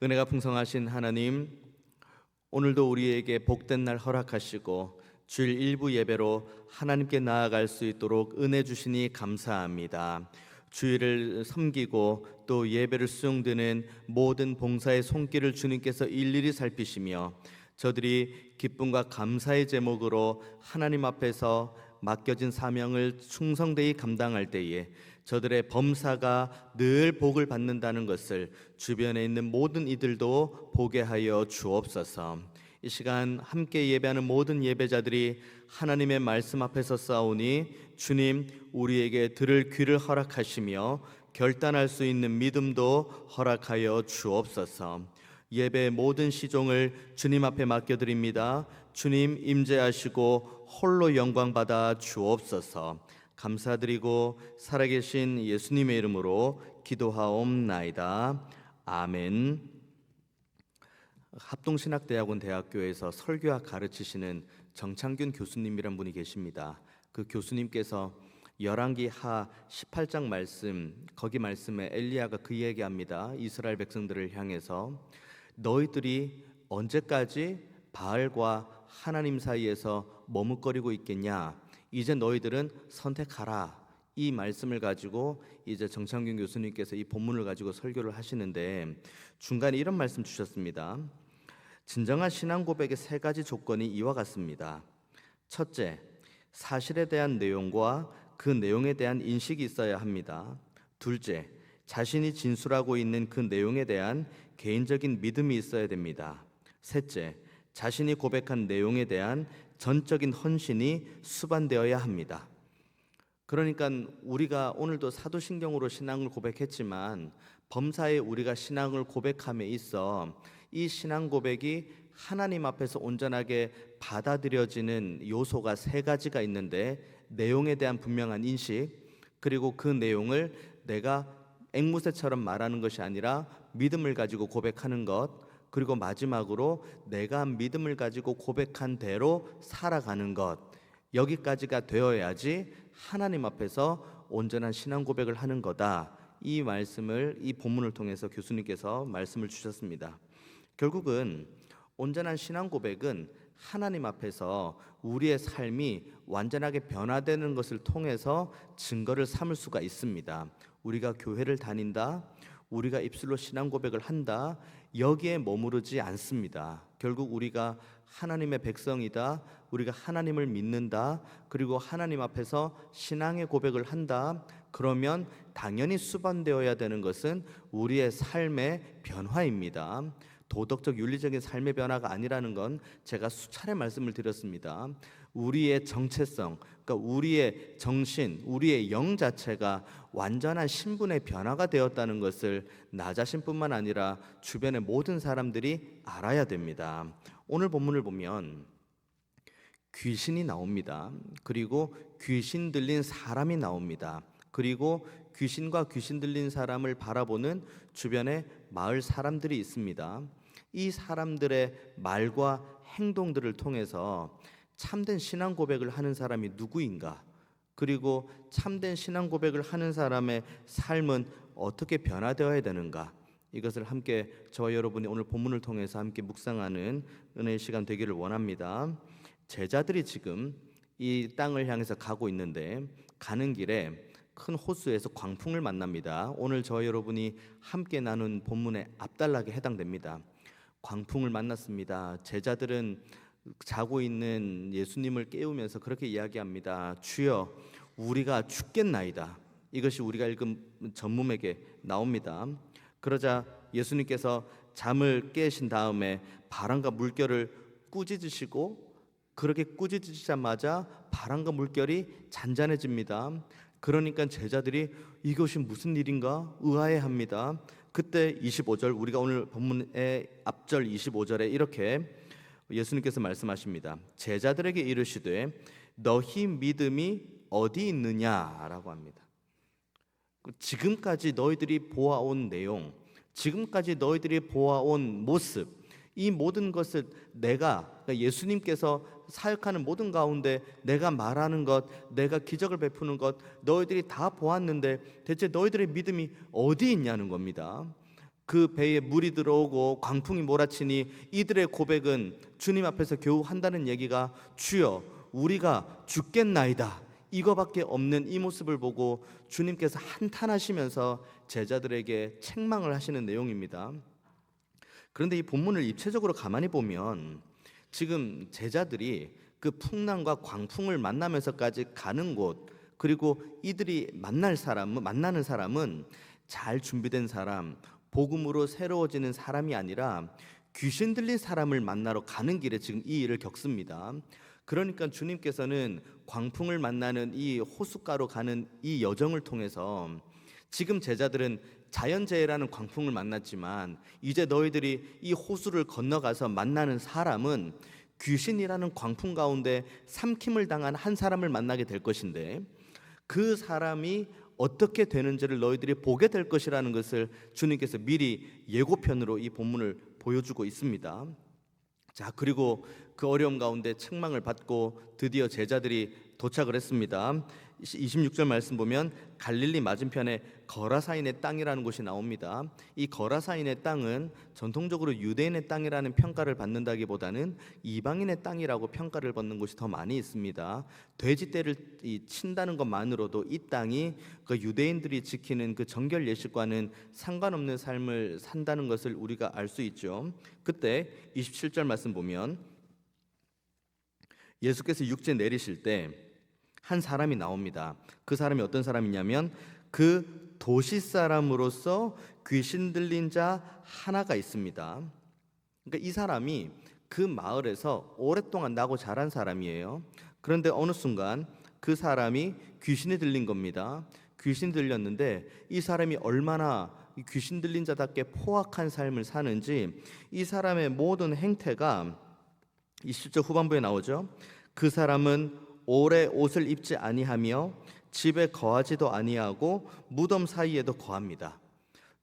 은혜가 풍성하신 하나님, 오늘도 우리에게 복된 날 허락하시고 주일 일부 예배로 하나님께 나아갈 수 있도록 은혜 주시니 감사합니다. 주일을 섬기고 또 예배를 수용드는 모든 봉사의 손길을 주님께서 일일이 살피시며 저들이 기쁨과 감사의 제목으로 하나님 앞에서 맡겨진 사명을 충성되이 감당할 때에 저들의 범사가 늘 복을 받는다는 것을 주변에 있는 모든 이들도 보게 하여 주옵소서. 이 시간 함께 예배하는 모든 예배자들이 하나님의 말씀 앞에서 싸우니 주님, 우리에게 들을 귀를 허락하시며 결단할 수 있는 믿음도 허락하여 주옵소서. 예배의 모든 시종을 주님 앞에 맡겨드립니다. 주님, 임재하시고 홀로 영광 받아 주옵소서. 감사드리고 살아계신 예수님의 이름으로 기도하옵나이다. 아멘. 합동신학대학원 대학교에서 설교학 가르치시는 정창균 교수님이란 분이 계십니다. 그 교수님께서 열왕기 하 18장 말씀, 거기 말씀에 엘리야가 그 얘기합니다. 이스라엘 백성들을 향해서 너희들이 언제까지 바알과 하나님 사이에서 머뭇거리고 있겠냐? 이제 너희들은 선택하라. 이 말씀을 가지고 이제 정창균 교수님께서 이 본문을 가지고 설교를 하시는데 중간에 이런 말씀 주셨습니다. 진정한 신앙 고백의 세 가지 조건이 이와 같습니다. 첫째, 사실에 대한 내용과 그 내용에 대한 인식이 있어야 합니다. 둘째, 자신이 진술하고 있는 그 내용에 대한 개인적인 믿음이 있어야 됩니다. 셋째, 자신이 고백한 내용에 대한 전적인 헌신이 수반되어야 합니다. 그러니까 우리가 오늘도 사도신경으로 신앙을 고백했지만 범사에 우리가 신앙을 고백함에 있어 이 신앙 고백이 하나님 앞에서 온전하게 받아들여지는 요소가 세 가지가 있는데, 내용에 대한 분명한 인식, 그리고 그 내용을 내가 앵무새처럼 말하는 것이 아니라 믿음을 가지고 고백하는 것, 그리고 마지막으로 내가 믿음을 가지고 고백한 대로 살아가는 것, 여기까지가 되어야지 하나님 앞에서 온전한 신앙 고백을 하는 거다. 이 말씀을, 이 본문을 통해서 교수님께서 말씀을 주셨습니다. 결국은 온전한 신앙 고백은 하나님 앞에서 우리의 삶이 완전하게 변화되는 것을 통해서 증거를 삼을 수가 있습니다. 우리가 교회를 다닌다, 우리가 입술로 신앙 고백을 한다, 여기에 머무르지 않습니다. 결국 우리가 하나님의 백성이다, 우리가 하나님을 믿는다, 그리고 하나님 앞에서 신앙의 고백을 한다, 그러면 당연히 수반되어야 되는 것은 우리의 삶의 변화입니다. 도덕적 윤리적인 삶의 변화가 아니라는 건 제가 수차례 말씀을 드렸습니다. 우리의 정체성, 그러니까 우리의 정신, 우리의 영 자체가 완전한 신분의 변화가 되었다는 것을 나 자신뿐만 아니라 주변의 모든 사람들이 알아야 됩니다. 오늘 본문을 보면 귀신이 나옵니다. 그리고 귀신 들린 사람이 나옵니다. 그리고 귀신과 귀신 들린 사람을 바라보는 주변의 마을 사람들이 있습니다. 이 사람들의 말과 행동들을 통해서 참된 신앙 고백을 하는 사람이 누구인가, 그리고 참된 신앙 고백을 하는 사람의 삶은 어떻게 변화되어야 되는가, 이것을 함께 저와 여러분이 오늘 본문을 통해서 함께 묵상하는 은혜의 시간 되기를 원합니다. 제자들이 지금 이 땅을 향해서 가고 있는데 가는 길에 큰 호수에서 광풍을 만납니다. 오늘 저와 여러분이 함께 나눈 본문의 앞단락에 해당됩니다. 광풍을 만났습니다. 제자들은 자고 있는 예수님을 깨우면서 그렇게 이야기합니다. 주여, 우리가 죽겠나이다. 이것이 우리가 읽은 전문에게 나옵니다. 그러자 예수님께서 잠을 깨신 다음에 바람과 물결을 꾸짖으시고, 그렇게 꾸짖으시자마자 바람과 물결이 잔잔해집니다. 그러니까 제자들이 이것이 무슨 일인가 의아해합니다. 그때 25절, 우리가 오늘 본문의 앞절 25절에 이렇게 예수님께서 말씀하십니다. 제자들에게 이르시되 너희 믿음이 어디 있느냐라고 합니다. 지금까지 너희들이 보아온 내용, 지금까지 너희들이 보아온 모습, 이 모든 것을 그러니까 예수님께서 사역하는 모든 가운데 내가 말하는 것, 내가 기적을 베푸는 것, 너희들이 다 보았는데 대체 너희들의 믿음이 어디 있냐는 겁니다. 그 배에 물이 들어오고 광풍이 몰아치니 이들의 고백은 주님 앞에서 겨우 한다는 얘기가 주여 우리가 죽겠나이다, 이거밖에 없는 이 모습을 보고 주님께서 한탄하시면서 제자들에게 책망을 하시는 내용입니다. 그런데 이 본문을 입체적으로 가만히 보면 지금 제자들이 그 풍랑과 광풍을 만나면서까지 가는 곳, 그리고 이들이 만나는 사람은 잘 준비된 사람, 복음으로 새로워지는 사람이 아니라 귀신 들린 사람을 만나러 가는 길에 지금 이 일을 겪습니다. 그러니까 주님께서는 광풍을 만나는 이 호숫가로 가는 이 여정을 통해서 지금 제자들은 자연재해라는 광풍을 만났지만 이제 너희들이 이 호수를 건너가서 만나는 사람은 귀신이라는 광풍 가운데 삼킴을 당한 한 사람을 만나게 될 것인데, 그 사람이 어떻게 되는지를 너희들이 보게 될 것이라는 것을 주님께서 미리 예고편으로 이 본문을 보여주고 있습니다. 자, 그리고 그 어려움 가운데 책망을 받고 드디어 제자들이 도착을 했습니다. 26절 말씀 보면 갈릴리 맞은편에 거라사인의 땅이라는 곳이 나옵니다. 이 거라사인의 땅은 전통적으로 유대인의 땅이라는 평가를 받는다기보다는 이방인의 땅이라고 평가를 받는 곳이 더 많이 있습니다. 돼지떼를 친다는 것만으로도 이 땅이 그 유대인들이 지키는 그 정결 예식과는 상관없는 삶을 산다는 것을 우리가 알 수 있죠. 그때 27절 말씀 보면 예수께서 육체 내리실 때 한 사람이 나옵니다. 그 사람이 어떤 사람이냐면 그 도시 사람으로서 귀신 들린 자 하나가 있습니다. 그러니까 이 사람이 그 마을에서 오랫동안 나고 자란 사람이에요. 그런데 어느 순간 그 사람이 귀신이 들린 겁니다. 귀신 들렸는데 이 사람이 얼마나 귀신 들린 자답게 포악한 삶을 사는지 이 사람의 모든 행태가 20절 후반부에 나오죠. 그 사람은 오래 옷을 입지 아니하며 집에 거하지도 아니하고 무덤 사이에도 거합니다.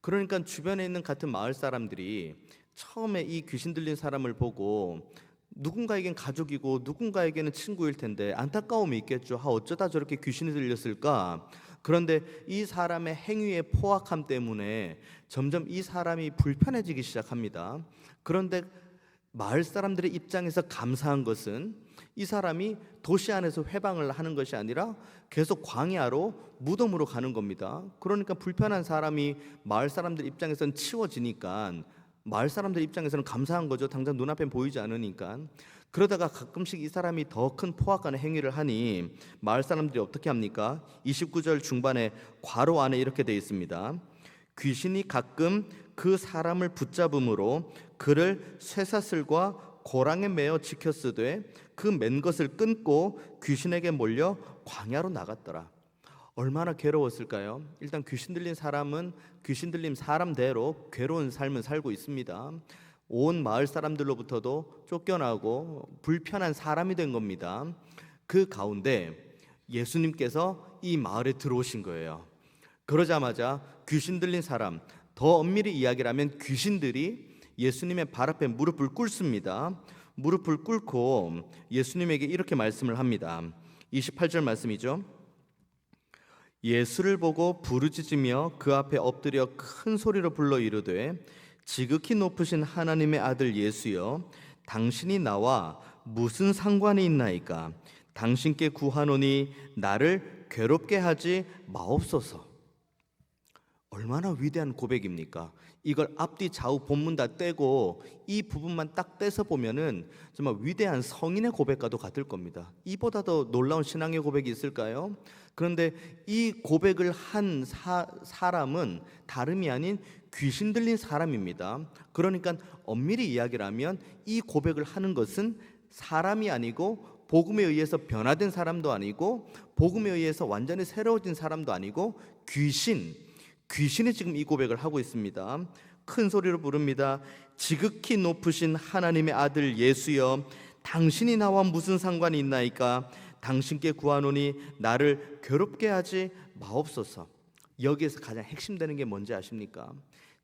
그러니까 주변에 있는 같은 마을 사람들이 처음에 이 귀신 들린 사람을 보고 누군가에겐 가족이고 누군가에게는 친구일 텐데 안타까움이 있겠죠. 어쩌다 저렇게 귀신이 들렸을까? 그런데 이 사람의 행위의 포악함 때문에 점점 이 사람이 불편해지기 시작합니다. 그런데 마을 사람들의 입장에서 감사한 것은 이 사람이 도시 안에서 회방을 하는 것이 아니라 계속 광야로 무덤으로 가는 겁니다. 그러니까 불편한 사람이 마을 사람들 입장에서는 치워지니까 마을 사람들 입장에서는 감사한 거죠. 당장 눈앞에 보이지 않으니까. 그러다가 가끔씩 이 사람이 더 큰 포악한 행위를 하니 마을 사람들이 어떻게 합니까? 29절 중반에 괄호 안에 이렇게 되어 있습니다. 귀신이 가끔 그 사람을 붙잡음으로 그를 쇠사슬과 고랑에 매어 지켰으되 그 맨 것을 끊고 귀신에게 몰려 광야로 나갔더라. 얼마나 괴로웠을까요? 일단 귀신 들린 사람은 귀신 들린 사람대로 괴로운 삶을 살고 있습니다. 온 마을 사람들로부터도 쫓겨나고 불편한 사람이 된 겁니다. 그 가운데 예수님께서 이 마을에 들어오신 거예요. 그러자마자 귀신 들린 사람, 더 엄밀히 이야기를 하면 귀신들이 예수님의 발 앞에 무릎을 꿇습니다. 무릎을 꿇고 예수님에게 이렇게 말씀을 합니다. 28절 말씀이죠. 예수를 보고 부르짖으며 그 앞에 엎드려 큰 소리로 불러 이르되 지극히 높으신 하나님의 아들 예수여, 당신이 나와 무슨 상관이 있나이까? 당신께 구하노니 나를 괴롭게 하지 마옵소서. 얼마나 위대한 고백입니까? 이걸 앞뒤 좌우 본문 다 떼고 이 부분만 딱 떼서 보면은 정말 위대한 성인의 고백과도 같을 겁니다. 이보다 더 놀라운 신앙의 고백이 있을까요? 그런데 이 고백을 한 사람은 다름이 아닌 귀신 들린 사람입니다. 그러니까 엄밀히 이야기를 하면 이 고백을 하는 것은 사람이 아니고 복음에 의해서 변화된 사람도 아니고 복음에 의해서 완전히 새로워진 사람도 아니고 귀신이 지금 이 고백을 하고 있습니다. 큰 소리로 부릅니다. 지극히 높으신 하나님의 아들 예수여, 당신이 나와 무슨 상관이 있나이까? 당신께 구하노니 나를 괴롭게 하지 마옵소서. 여기에서 가장 핵심되는 게 뭔지 아십니까?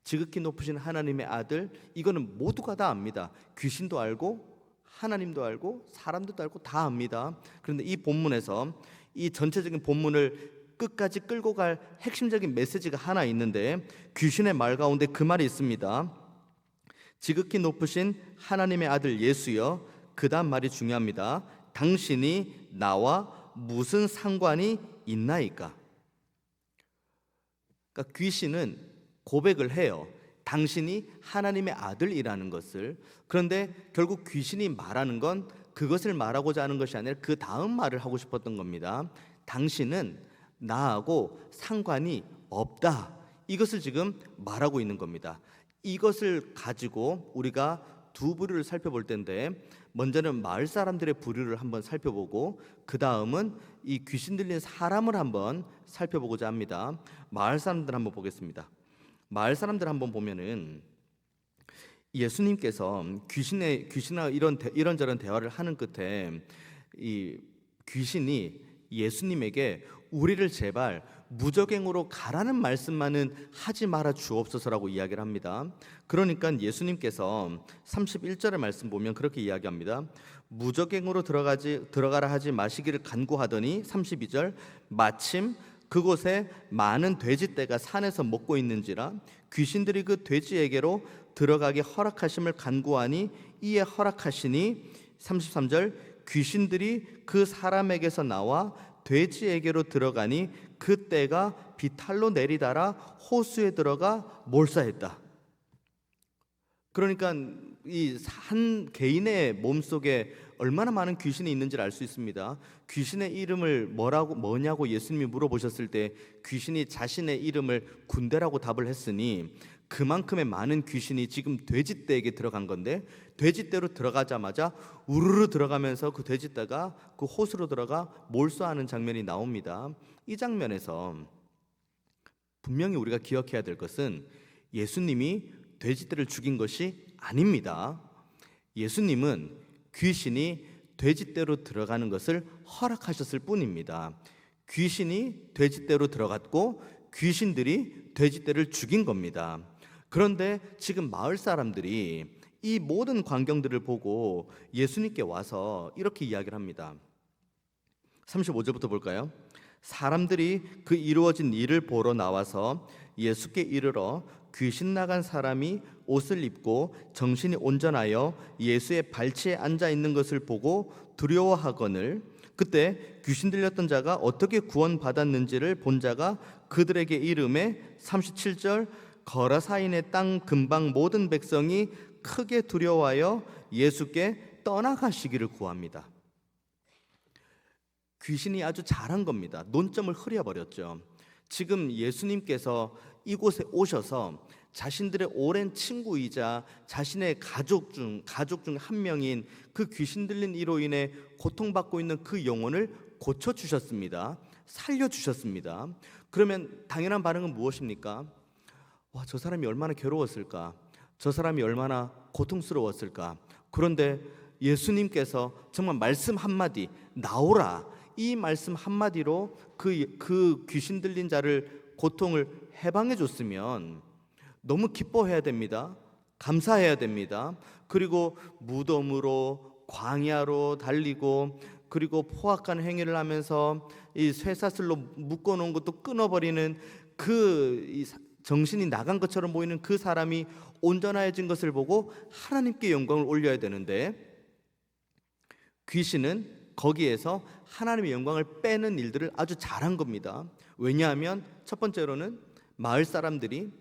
지극히 높으신 하나님의 아들, 이거는 모두가 다 압니다. 귀신도 알고 하나님도 알고 사람들도 알고 다 압니다. 그런데 이 본문에서 이 전체적인 본문을 끝까지 끌고 갈 핵심적인 메시지가 하나 있는데, 귀신의 말 가운데 그 말이 있습니다. 지극히 높으신 하나님의 아들 예수여, 그 다음 말이 중요합니다. 당신이 나와 무슨 상관이 있나이까? 그러니까 귀신은 고백을 해요. 당신이 하나님의 아들이라는 것을. 그런데 결국 귀신이 말하는 건 그것을 말하고자 하는 것이 아니라 그 다음 말을 하고 싶었던 겁니다. 당신은 나하고 상관이 없다. 이것을 지금 말하고 있는 겁니다. 이것을 가지고 우리가 두 부류를 살펴볼 텐데, 먼저는 마을 사람들의 부류를 한번 살펴보고 그 다음은 이 귀신 들린 사람을 한번 살펴보고자 합니다. 마을 사람들 한번 보겠습니다. 마을 사람들 한번 보면은 예수님께서 귀신과 이런저런 대화를 하는 끝에 이 귀신이 예수님에게 우리를 제발 무적행으로 가라는 말씀만은 하지 말아 주옵소서라고 이야기를 합니다. 그러니까 예수님께서 31절의 말씀 보면 그렇게 이야기합니다. 무적행으로 들어가라 하지 마시기를 간구하더니 32절, 마침 그곳에 많은 돼지떼가 산에서 먹고 있는지라 귀신들이 그 돼지에게로 들어가게 허락하심을 간구하니 이에 허락하시니 33절, 귀신들이 그 사람에게서 나와 돼지에게로 들어가니 그 떼가 비탈로 내리달아 호수에 들어가 몰사했다. 그러니까 이 한 개인의 몸속에 얼마나 많은 귀신이 있는지를 알 수 있습니다. 귀신의 이름을 뭐냐고 예수님이 물어보셨을 때 귀신이 자신의 이름을 군대라고 답을 했으니 그만큼의 많은 귀신이 지금 돼지떼에게 들어간 건데, 돼지떼로 들어가자마자 우르르 들어가면서 그 돼지떼가 그 호수로 들어가 몰수하는 장면이 나옵니다. 이 장면에서 분명히 우리가 기억해야 될 것은 예수님이 돼지떼를 죽인 것이 아닙니다. 예수님은 귀신이 돼지떼로 들어가는 것을 허락하셨을 뿐입니다. 귀신이 돼지떼로 들어갔고 귀신들이 돼지떼를 죽인 겁니다. 그런데 지금 마을 사람들이 이 모든 광경들을 보고 예수님께 와서 이렇게 이야기를 합니다. 35절부터 볼까요? 사람들이 그 이루어진 일을 보러 나와서 예수께 이르러 귀신 나간 사람이 옷을 입고 정신이 온전하여 예수의 발치에 앉아 있는 것을 보고 두려워하거늘, 그때 귀신 들렸던 자가 어떻게 구원받았는지를 본 자가 그들에게 이르매 37절, 거라사인의 땅 근방 모든 백성이 크게 두려워하여 예수께 떠나가시기를 구합니다. 귀신이 아주 잘한 겁니다. 논점을 흐려버렸죠. 지금 예수님께서 이곳에 오셔서 자신들의 오랜 친구이자 자신의 가족 중 한 명인 그 귀신 들린 이로 인해 고통받고 있는 그 영혼을 고쳐주셨습니다. 살려주셨습니다. 그러면 당연한 반응은 무엇입니까? 와, 저 사람이 얼마나 괴로웠을까? 저 사람이 얼마나 고통스러웠을까? 그런데 예수님께서 정말 말씀 한마디, 나오라, 이 말씀 한마디로 그 귀신 들린 자를 고통을 해방해 줬으면 너무 기뻐해야 됩니다. 감사해야 됩니다. 그리고 무덤으로 광야로 달리고, 그리고 포악한 행위를 하면서 이 쇠사슬로 묶어놓은 것도 끊어버리는 그 정신이 나간 것처럼 보이는 그 사람이 온전해진 것을 보고 하나님께 영광을 올려야 되는데, 귀신은 거기에서 하나님의 영광을 빼는 일들을 아주 잘한 겁니다. 왜냐하면 첫 번째로는 마을 사람들이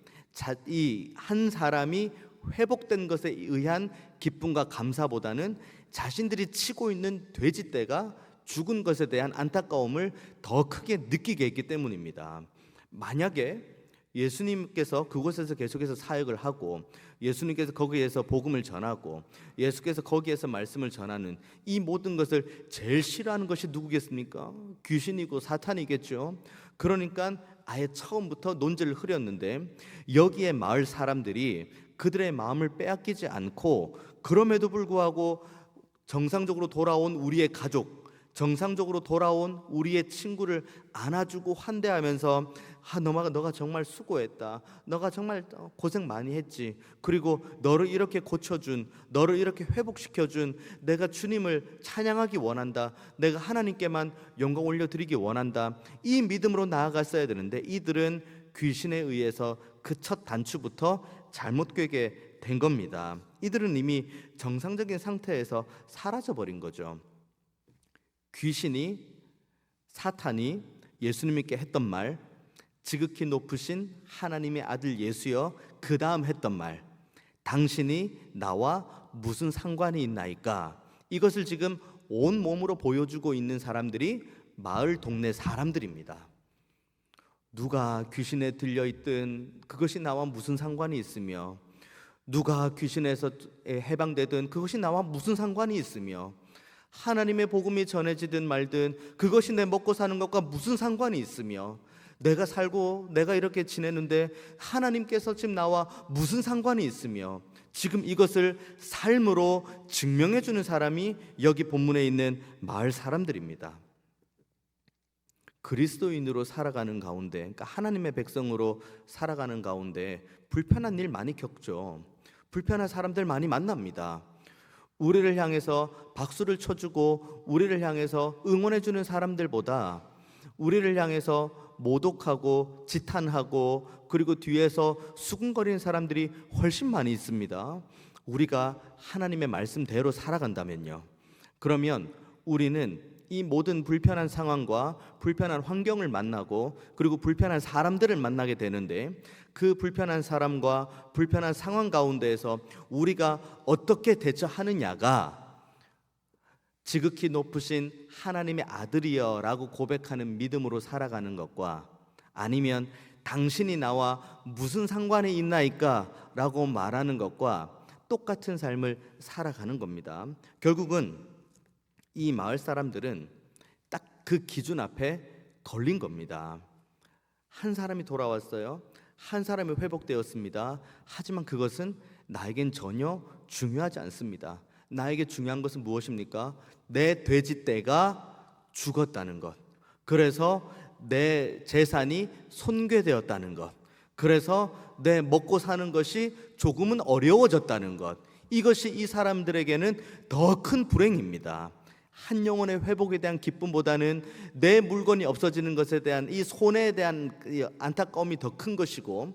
이 한 사람이 회복된 것에 의한 기쁨과 감사보다는 자신들이 치고 있는 돼지떼가 죽은 것에 대한 안타까움을 더 크게 느끼게 했기 때문입니다. 만약에 예수님께서 그곳에서 계속해서 사역을 하고 예수님께서 거기에서 복음을 전하고 예수께서 거기에서 말씀을 전하는 이 모든 것을 제일 싫어하는 것이 누구겠습니까? 귀신이고 사탄이겠죠. 그러니까 아예 처음부터 논제를 흐렸는데, 여기에 마을 사람들이 그들의 마음을 빼앗기지 않고 그럼에도 불구하고 정상적으로 돌아온 우리의 가족, 정상적으로 돌아온 우리의 친구를 안아주고 환대하면서 너가 정말 수고했다. 너가 정말 고생 많이 했지. 그리고 너를 이렇게 고쳐준, 너를 이렇게 회복시켜준 내가 주님을 찬양하기 원한다. 내가 하나님께만 영광 올려드리기 원한다. 이 믿음으로 나아갔어야 되는데 이들은 귀신에 의해서 그 첫 단추부터 잘못 꿰게 된 겁니다. 이들은 이미 정상적인 상태에서 사라져버린 거죠. 귀신이, 사탄이 예수님께 했던 말, 지극히 높으신 하나님의 아들 예수여, 그 다음 했던 말, 당신이 나와 무슨 상관이 있나이까, 이것을 지금 온 몸으로 보여주고 있는 사람들이 마을 동네 사람들입니다. 누가 귀신에 들려있든 그것이 나와 무슨 상관이 있으며, 누가 귀신에서 해방되든 그것이 나와 무슨 상관이 있으며, 하나님의 복음이 전해지든 말든 그것이 내 먹고 사는 것과 무슨 상관이 있으며, 내가 살고 내가 이렇게 지내는데 하나님께서 지금 나와 무슨 상관이 있으며, 지금 이것을 삶으로 증명해 주는 사람이 여기 본문에 있는 마을 사람들입니다. 그리스도인으로 살아가는 가운데, 그러니까 하나님의 백성으로 살아가는 가운데 불편한 일 많이 겪죠. 불편한 사람들 많이 만납니다. 우리를 향해서 박수를 쳐주고 우리를 향해서 응원해주는 사람들보다 우리를 향해서 모독하고 지탄하고 그리고 뒤에서 수군거리는 사람들이 훨씬 많이 있습니다. 우리가 하나님의 말씀대로 살아간다면요, 그러면 우리는 이 모든 불편한 상황과 불편한 환경을 만나고 그리고 불편한 사람들을 만나게 되는데, 그 불편한 사람과 불편한 상황 가운데에서 우리가 어떻게 대처하느냐가 지극히 높으신 하나님의 아들이여 라고 고백하는 믿음으로 살아가는 것과, 아니면 당신이 나와 무슨 상관이 있나이까 라고 말하는 것과 똑같은 삶을 살아가는 겁니다. 결국은 이 마을 사람들은 딱 그 기준 앞에 걸린 겁니다. 한 사람이 돌아왔어요. 한 사람이 회복되었습니다. 하지만 그것은 나에겐 전혀 중요하지 않습니다. 나에게 중요한 것은 무엇입니까? 내 돼지떼가 죽었다는 것, 그래서 내 재산이 손괴되었다는 것, 그래서 내 먹고 사는 것이 조금은 어려워졌다는 것, 이것이 이 사람들에게는 더 큰 불행입니다. 한 영혼의 회복에 대한 기쁨보다는 내 물건이 없어지는 것에 대한 이 손해에 대한 안타까움이 더 큰 것이고,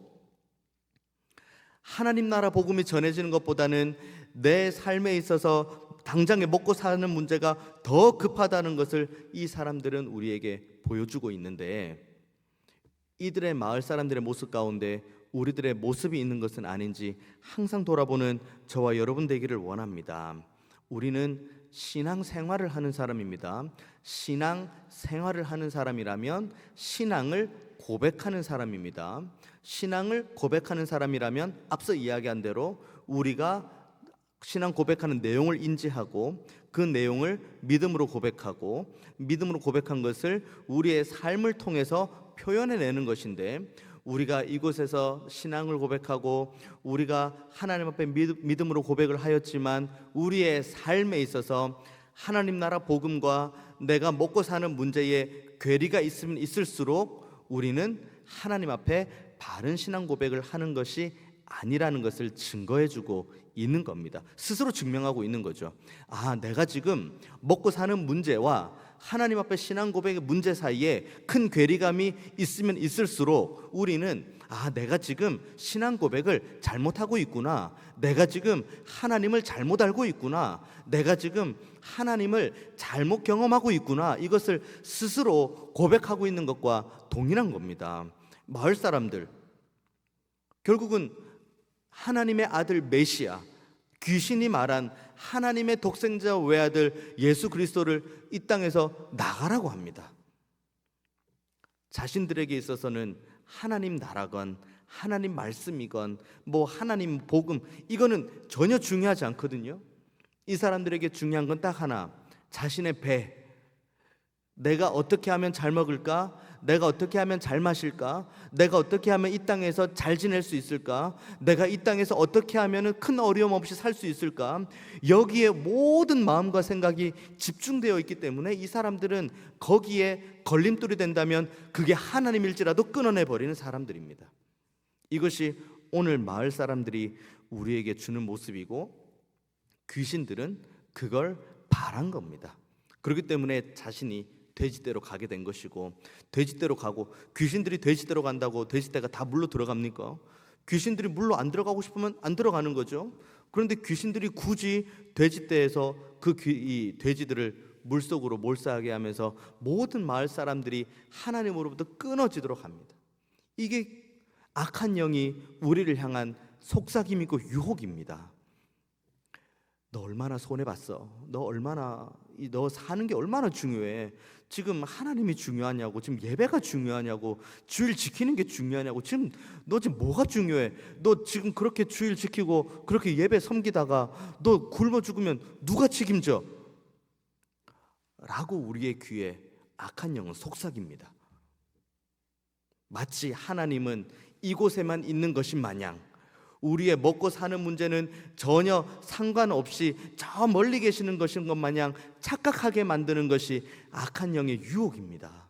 하나님 나라 복음이 전해지는 것보다는 내 삶에 있어서 당장에 먹고 사는 문제가 더 급하다는 것을 이 사람들은 우리에게 보여주고 있는데, 이들의 마을 사람들의 모습 가운데 우리들의 모습이 있는 것은 아닌지 항상 돌아보는 저와 여러분 되기를 원합니다. 우리는 신앙 생활을 하는 사람입니다. 신앙 생활을 하는 사람이라면 신앙을 고백하는 사람입니다. 신앙을 고백하는 사람이라면 앞서 이야기한 대로 우리가 신앙 고백하는 내용을 인지하고 그 내용을 믿음으로 고백하고 믿음으로 고백한 것을 우리의 삶을 통해서 표현해내는 것인데, 우리가 이곳에서 신앙을 고백하고 우리가 하나님 앞에 믿음으로 고백을 하였지만 우리의 삶에 있어서 하나님 나라 복음과 내가 먹고 사는 문제에 괴리가 있으면 있을수록 우리는 하나님 앞에 바른 신앙 고백을 하는 것이 아니라는 것을 증거해주고 있는 겁니다. 스스로 증명하고 있는 거죠. 내가 지금 먹고 사는 문제와 하나님 앞에 신앙 고백의 문제 사이에 큰 괴리감이 있으면 있을수록 우리는 내가 지금 신앙 고백을 잘못하고 있구나, 내가 지금 하나님을 잘못 알고 있구나, 내가 지금 하나님을 잘못 경험하고 있구나, 이것을 스스로 고백하고 있는 것과 동일한 겁니다. 마을 사람들, 결국은 하나님의 아들 메시아, 귀신이 말한 하나님의 독생자 외아들 예수 그리스도를 이 땅에서 나가라고 합니다. 자신들에게 있어서는 하나님 나라건 하나님 말씀이건 하나님 복음, 이거는 전혀 중요하지 않거든요. 이 사람들에게 중요한 건 딱 하나, 자신의 배, 내가 어떻게 하면 잘 먹을까, 내가 어떻게 하면 잘 마실까? 내가 어떻게 하면 이 땅에서 잘 지낼 수 있을까? 내가 이 땅에서 어떻게 하면 큰 어려움 없이 살 수 있을까? 여기에 모든 마음과 생각이 집중되어 있기 때문에 이 사람들은 거기에 걸림돌이 된다면 그게 하나님일지라도 끊어내 버리는 사람들입니다. 이것이 오늘 마을 사람들이 우리에게 주는 모습이고, 귀신들은 그걸 바란 겁니다. 그렇기 때문에 자신이 돼지떼로 가게 된 것이고, 돼지떼로 가고, 귀신들이 돼지떼로 간다고 돼지떼가 다 물로 들어갑니까? 귀신들이 물로 안 들어가고 싶으면 안 들어가는 거죠. 그런데 귀신들이 굳이 돼지떼에서 이 돼지들을 물속으로 몰사하게 하면서 모든 마을 사람들이 하나님으로부터 끊어지도록 합니다. 이게 악한 영이 우리를 향한 속삭임이고 유혹입니다. 너 얼마나 손해봤어? 너 사는 게 얼마나 중요해? 지금 하나님이 중요하냐고? 지금 예배가 중요하냐고? 주일 지키는 게 중요하냐고? 너 지금 뭐가 중요해? 너 지금 그렇게 주일 지키고 그렇게 예배 섬기다가 너 굶어 죽으면 누가 책임져? 라고 우리의 귀에 악한 영은 속삭입니다. 마치 하나님은 이곳에만 있는 것이 마냥, 우리의 먹고 사는 문제는 전혀 상관없이 저 멀리 계시는 것인 것 마냥 착각하게 만드는 것이 악한 영의 유혹입니다.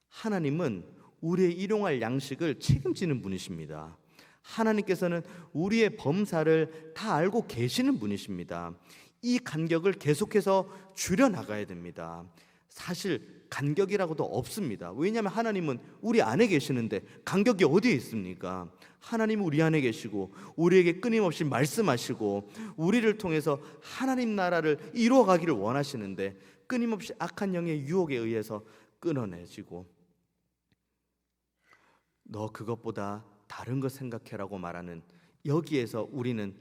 하나님은 우리의 일용할 양식을 책임지는 분이십니다. 하나님께서는 우리의 범사를 다 알고 계시는 분이십니다. 이 간격을 계속해서 줄여나가야 됩니다. 사실 간격이라고도 없습니다. 왜냐하면 하나님은 우리 안에 계시는데 간격이 어디에 있습니까? 하나님은 우리 안에 계시고 우리에게 끊임없이 말씀하시고 우리를 통해서 하나님 나라를 이루어가기를 원하시는데, 끊임없이 악한 영의 유혹에 의해서 끊어내지고, 너 그것보다 다른 거 생각해라고 말하는, 여기에서 우리는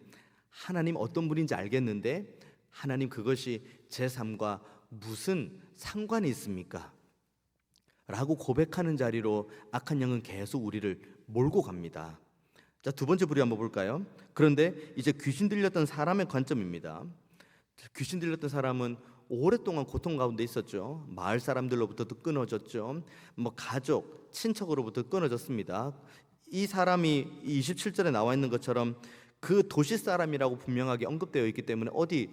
하나님 어떤 분인지 알겠는데 하나님 그것이 제 삶과 무슨 상관이 있습니까? 라고 고백하는 자리로 악한 영은 계속 우리를 몰고 갑니다. 자, 두 번째 부류 한번 볼까요? 그런데 이제 귀신 들렸던 사람의 관점입니다. 귀신 들렸던 사람은 오랫동안 고통 가운데 있었죠. 마을 사람들로부터도 끊어졌죠. 가족, 친척으로부터 끊어졌습니다. 이 사람이 27절에 나와 있는 것처럼 그 도시 사람이라고 분명하게 언급되어 있기 때문에 어디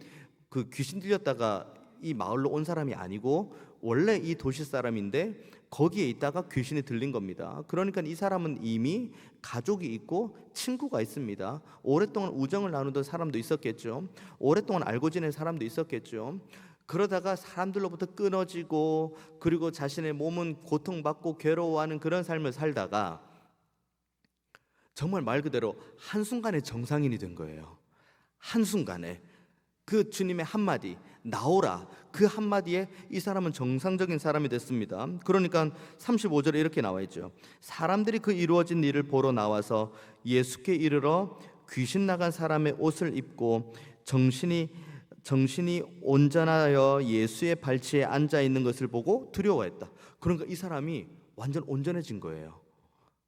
그 귀신 들렸다가 이 마을로 온 사람이 아니고 원래 이 도시 사람인데 거기에 있다가 귀신이 들린 겁니다. 그러니까 이 사람은 이미 가족이 있고 친구가 있습니다. 오랫동안 우정을 나누던 사람도 있었겠죠. 오랫동안 알고 지낸 사람도 있었겠죠. 그러다가 사람들로부터 끊어지고, 그리고 자신의 몸은 고통받고 괴로워하는 그런 삶을 살다가 정말 말 그대로 한순간에 정상인이 된 거예요. 한순간에 그 주님의 한마디, 나오라, 그 한마디에 이 사람은 정상적인 사람이 됐습니다. 그러니까 35절에 이렇게 나와 있죠. 사람들이 그 이루어진 일을 보러 나와서 예수께 이르러 귀신 나간 사람의 옷을 입고 정신이 온전하여 예수의 발치에 앉아 있는 것을 보고 두려워했다. 그러니까 이 사람이 완전 온전해진 거예요.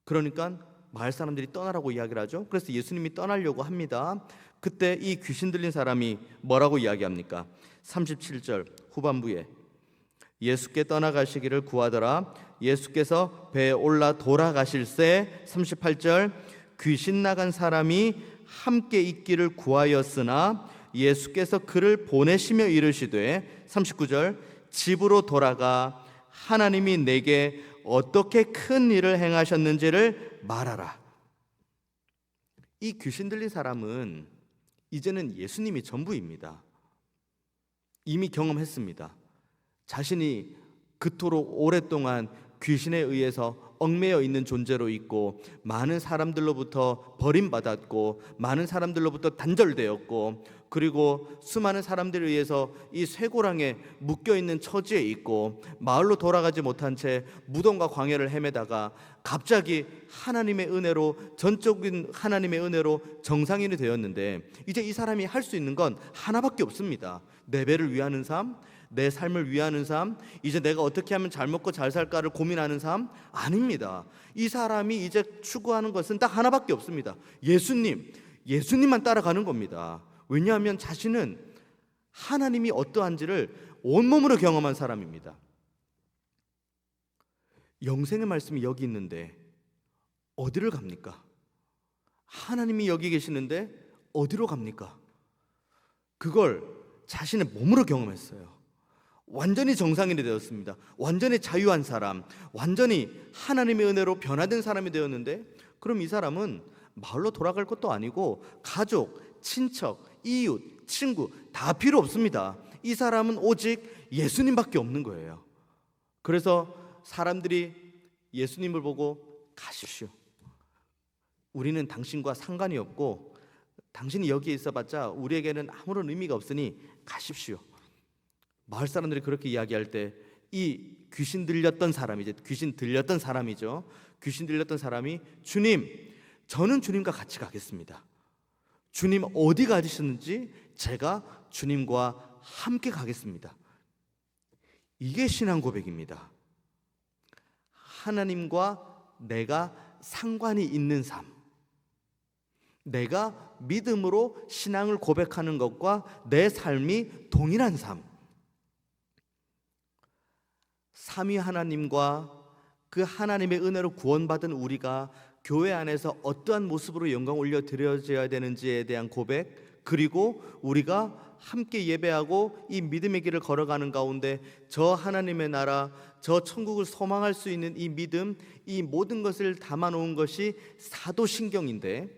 그러니까 마을 사람들이 떠나라고 이야기를 하죠. 그래서 예수님이 떠나려고 합니다. 그때 이 귀신 들린 사람이 뭐라고 이야기합니까? 37절 후반부에 예수께 떠나가시기를 구하더라. 예수께서 배에 올라 돌아가실새 38절 귀신 나간 사람이 함께 있기를 구하였으나 예수께서 그를 보내시며 이르시되 39절 집으로 돌아가 하나님이 내게 어떻게 큰 일을 행하셨는지를 말하라. 이 귀신 들린 사람은 이제는 예수님이 전부입니다. 이미 경험했습니다. 자신이 그토록 오랫동안 귀신에 의해서 얽매여 있는 존재로 있고, 많은 사람들로부터 버림받았고, 많은 사람들로부터 단절되었고, 그리고 수많은 사람들에 의해서 이 쇠고랑에 묶여있는 처지에 있고, 마을로 돌아가지 못한 채 무덤과 광야를 헤매다가 갑자기 하나님의 은혜로, 전적인 하나님의 은혜로 정상인이 되었는데, 이제 이 사람이 할 수 있는 건 하나밖에 없습니다. 내 배를 위하는 삶, 내 삶을 위하는 삶, 이제 내가 어떻게 하면 잘 먹고 잘 살까를 고민하는 삶 아닙니다. 이 사람이 이제 추구하는 것은 딱 하나밖에 없습니다. 예수님만 따라가는 겁니다. 왜냐하면 자신은 하나님이 어떠한지를 온몸으로 경험한 사람입니다. 영생의 말씀이 여기 있는데 어디를 갑니까? 하나님이 여기 계시는데 어디로 갑니까? 그걸 자신의 몸으로 경험했어요. 완전히 정상인이 되었습니다. 완전히 자유한 사람, 완전히 하나님의 은혜로 변화된 사람이 되었는데, 그럼 이 사람은 마을로 돌아갈 것도 아니고 가족, 친척, 이웃, 친구 다 필요 없습니다. 이 사람은 오직 예수님밖에 없는 거예요. 그래서 사람들이 예수님을 보고 가십시오. 우리는 당신과 상관이 없고 당신이 여기에 있어봤자 우리에게는 아무런 의미가 없으니 가십시오. 마을 사람들이 그렇게 이야기할 때 이 귀신 들렸던 사람이, 이제 귀신 들렸던 사람이죠. 귀신 들렸던 사람이 주님, 저는 주님과 같이 가겠습니다. 주님 어디 가시는지 제가 주님과 함께 가겠습니다. 이게 신앙 고백입니다. 하나님과 내가 상관이 있는 삶, 내가 믿음으로 신앙을 고백하는 것과 내 삶이 동일한 삶, 삼위 하나님과 그 하나님의 은혜로 구원받은 우리가 교회 안에서 어떠한 모습으로 영광 올려드려져야 되는지에 대한 고백, 그리고 우리가 함께 예배하고 이 믿음의 길을 걸어가는 가운데 저 하나님의 나라, 저 천국을 소망할 수 있는 이 믿음, 이 모든 것을 담아놓은 것이 사도신경인데,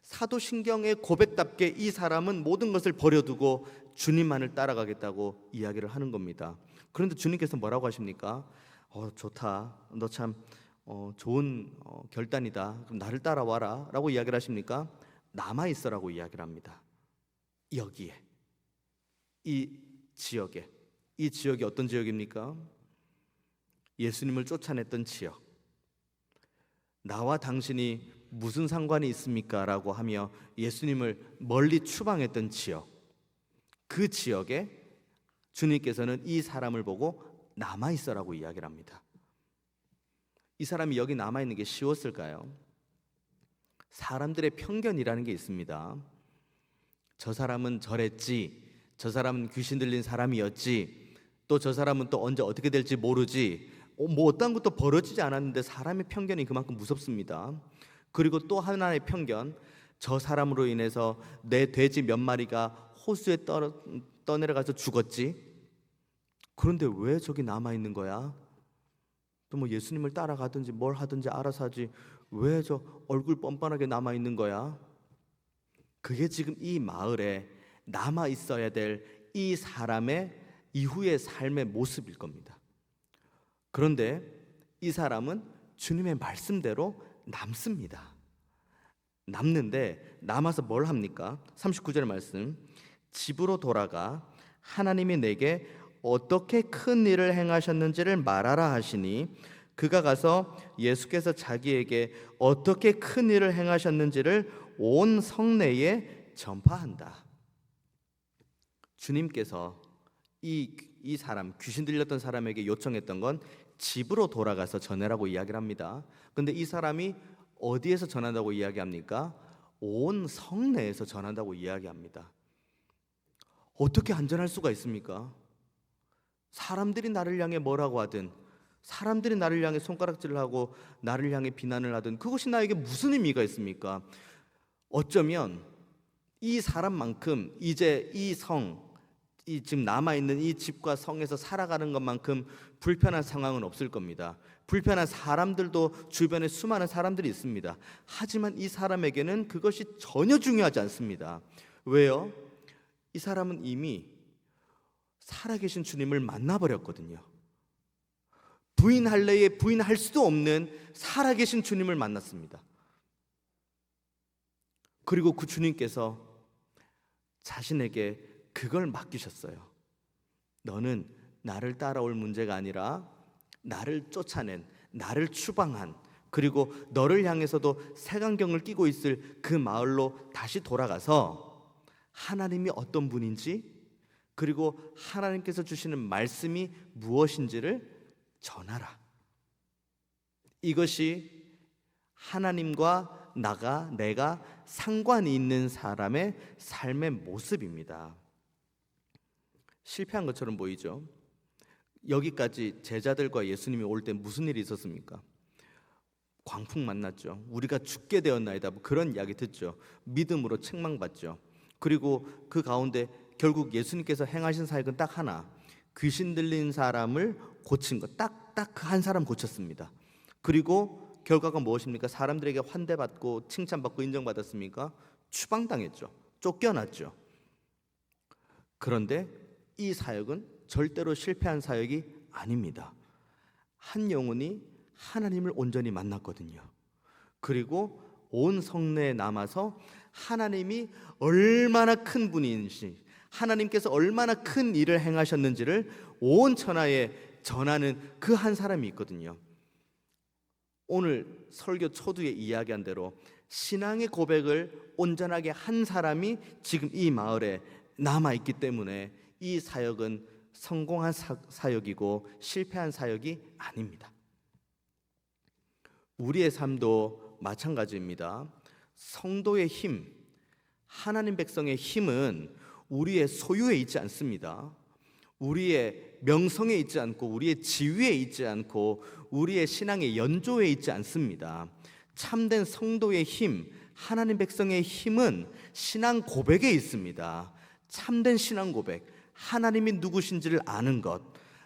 사도신경의 고백답게 이 사람은 모든 것을 버려두고 주님만을 따라가겠다고 이야기를 하는 겁니다. 그런데 주님께서 뭐라고 하십니까? 좋다, 너 참 좋은 결단이다, 그럼 나를 따라와라 라고 이야기를 하십니까? 남아있어라고 이야기를 합니다. 여기에, 이 지역에. 이 지역이 어떤 지역입니까? 예수님을 쫓아냈던 지역. 나와 당신이 무슨 상관이 있습니까? 라고 하며 예수님을 멀리 추방했던 지역, 그 지역에 주님께서는 이 사람을 보고 남아있어라고 이야기를 합니다. 이 사람이 여기 남아있는 게 쉬웠을까요? 사람들의 편견이라는 게 있습니다. 저 사람은 저랬지, 저 사람은 귀신 들린 사람이었지, 또 저 사람은 또 언제 어떻게 될지 모르지, 뭐 어떤 것도 벌어지지 않았는데 사람의 편견이 그만큼 무섭습니다. 그리고 또 하나의 편견, 저 사람으로 인해서 내 돼지 몇 마리가 호수에 떠내려가서 죽었지, 그런데 왜 저기 남아있는 거야? 또 뭐 예수님을 따라가든지 뭘 하든지 알아서 하지, 왜 저 얼굴 뻔뻔하게 남아있는 거야? 그게 지금 이 마을에 남아있어야 될 이 사람의 이후의 삶의 모습일 겁니다. 그런데 이 사람은 주님의 말씀대로 남습니다. 남는데 남아서 뭘 합니까? 39절 말씀, 집으로 돌아가 하나님이 내게 어떻게 큰 일을 행하셨는지를 말하라 하시니, 그가 가서 예수께서 자기에게 어떻게 큰 일을 행하셨는지를 온 성내에 전파한다. 주님께서 이 사람, 귀신 들렸던 사람에게 요청했던 건 집으로 돌아가서 전해라고 이야기를 합니다. 그런데 이 사람이 어디에서 전한다고 이야기합니까? 온 성내에서 전한다고 이야기합니다. 어떻게 안전할 수가 있습니까? 사람들이 나를 향해 뭐라고 하든, 사람들이 나를 향해 손가락질을 하고 나를 향해 비난을 하든 그것이 나에게 무슨 의미가 있습니까? 어쩌면 이 사람만큼 이제 이 지금 남아있는 이 집과 성에서 살아가는 것만큼 불편한 상황은 없을 겁니다. 불편한 사람들도 주변에 수많은 사람들이 있습니다. 하지만 이 사람에게는 그것이 전혀 중요하지 않습니다. 왜요? 이 사람은 이미 살아계신 주님을 만나버렸거든요. 부인할래야 부인할 수도 없는 살아계신 주님을 만났습니다. 그리고 그 주님께서 자신에게 그걸 맡기셨어요. 너는 나를 따라올 문제가 아니라 나를 쫓아낸, 나를 추방한, 그리고 너를 향해서도 색안경을 끼고 있을 그 마을로 다시 돌아가서 하나님이 어떤 분인지, 그리고 하나님께서 주시는 말씀이 무엇인지를 전하라. 이것이 하나님과 내가 상관이 있는 사람의 삶의 모습입니다. 실패한 것처럼 보이죠. 여기까지 제자들과 예수님이 올 때 무슨 일이 있었습니까? 광풍 만났죠. 우리가 죽게 되었나이다, 뭐 그런 이야기 듣죠. 믿음으로 책망받죠. 그리고 그 가운데 결국 예수님께서 행하신 사역은 딱 하나, 귀신 들린 사람을 고친 것, 딱 그 한 사람 고쳤습니다. 그리고 결과가 무엇입니까? 사람들에게 환대받고 칭찬받고 인정받았습니까? 추방당했죠. 쫓겨났죠. 그런데 이 사역은 절대로 실패한 사역이 아닙니다. 한 영혼이 하나님을 온전히 만났거든요. 그리고 온 성내에 남아서 하나님이 얼마나 큰 분인지, 하나님께서 얼마나 큰 일을 행하셨는지를 온 천하에 전하는 그 한 사람이 있거든요. 오늘 설교 초두에 이야기한 대로 신앙의 고백을 온전하게 한 사람이 지금 이 마을에 남아있기 때문에 이 사역은 성공한 사역이고 실패한 사역이 아닙니다. 우리의 삶도 마찬가지입니다. 성도의 힘, 하나님 백성의 힘은 우리의 소유에 있지 않습니다. 우리의 명성에 있지 않고 우리의 지위에 있지 않고 우리의 신앙의 연조에 있지 않습니다. 참된 성도의 힘, 하나님 백성의 힘은 신앙 고백에 있습니다. 참된 신앙 고백, 하나님이 누구신지를 아는 것,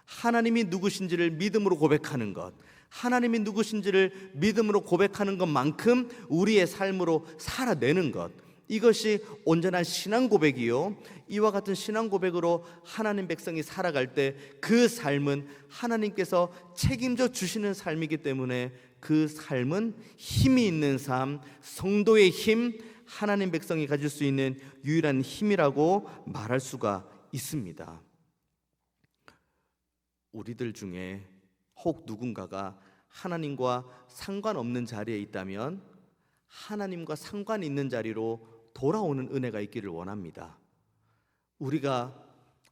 하나님이 누구신지를 믿음으로 고백하는 것, 하나님이 누구신지를 믿음으로 고백하는 것만큼 우리의 삶으로 살아내는 것, 이것이 온전한 신앙 고백이요, 이와 같은 신앙 고백으로 하나님 백성이 살아갈 때 그 삶은 하나님께서 책임져 주시는 삶이기 때문에 그 삶은 힘이 있는 삶, 성도의 힘, 하나님 백성이 가질 수 있는 유일한 힘이라고 말할 수가 있습니다. 우리들 중에 혹 누군가가 하나님과 상관없는 자리에 있다면 하나님과 상관 있는 자리로 돌아오는 은혜가 있기를 원합니다. 우리가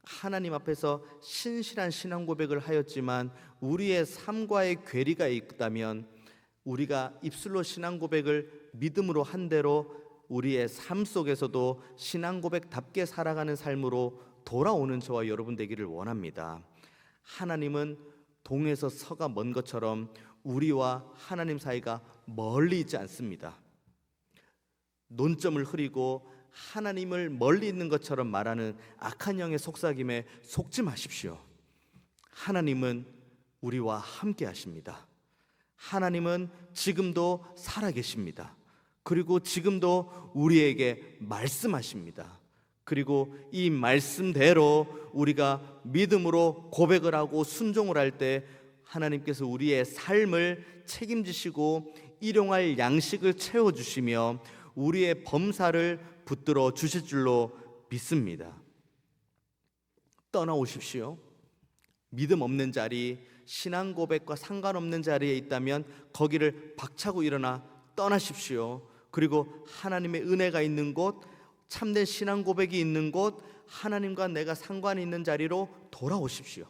하나님 앞에서 신실한 신앙 고백을 하였지만 우리의 삶과의 괴리가 있다면 우리가 입술로 신앙 고백을 믿음으로 한 대로 우리의 삶 속에서도 신앙 고백답게 살아가는 삶으로 돌아오는 저와 여러분 되기를 원합니다. 하나님은 동에서 서가 먼 것처럼 우리와 하나님 사이가 멀리 있지 않습니다. 논점을 흐리고 하나님을 멀리 있는 것처럼 말하는 악한 영의 속삭임에 속지 마십시오. 하나님은 우리와 함께 하십니다. 하나님은 지금도 살아계십니다. 그리고 지금도 우리에게 말씀하십니다. 그리고 이 말씀대로 우리가 믿음으로 고백을 하고 순종을 할 때 하나님께서 우리의 삶을 책임지시고 일용할 양식을 채워주시며 우리의 범사를 붙들어 주실 줄로 믿습니다. 떠나오십시오. 믿음 없는 자리, 신앙 고백과 상관없는 자리에 있다면 거기를 박차고 일어나 떠나십시오. 그리고 하나님의 은혜가 있는 곳, 참된 신앙 고백이 있는 곳, 하나님과 내가 상관이 있는 자리로 돌아오십시오.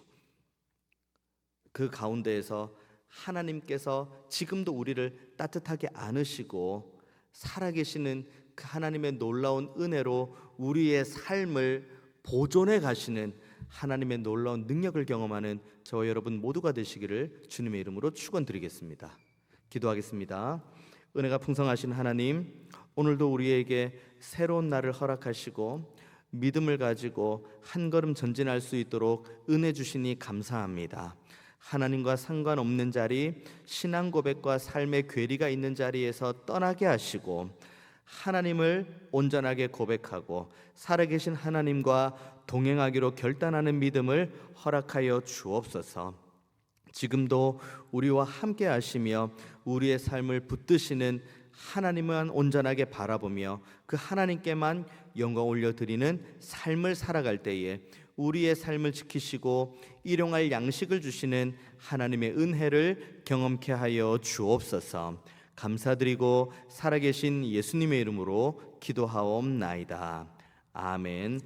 그 가운데에서 하나님께서 지금도 우리를 따뜻하게 안으시고 살아계시는 그 하나님의 놀라운 은혜로 우리의 삶을 보존해 가시는 하나님의 놀라운 능력을 경험하는 저와 여러분 모두가 되시기를 주님의 이름으로 축원드리겠습니다. 기도하겠습니다. 은혜가 풍성하신 하나님, 오늘도 우리에게 새로운 날을 허락하시고 믿음을 가지고 한 걸음 전진할 수 있도록 은혜 주시니 감사합니다. 하나님과 상관없는 자리, 신앙 고백과 삶의 괴리가 있는 자리에서 떠나게 하시고 하나님을 온전하게 고백하고 살아계신 하나님과 동행하기로 결단하는 믿음을 허락하여 주옵소서. 지금도 우리와 함께 하시며 우리의 삶을 붙드시는 하나님만 온전하게 바라보며 그 하나님께만 영광 올려드리는 삶을 살아갈 때에 우리의 삶을 지키시고 일용할 양식을 주시는 하나님의 은혜를 경험케 하여 주옵소서. 감사드리고 살아계신 예수님의 이름으로 기도하옵나이다. 아멘.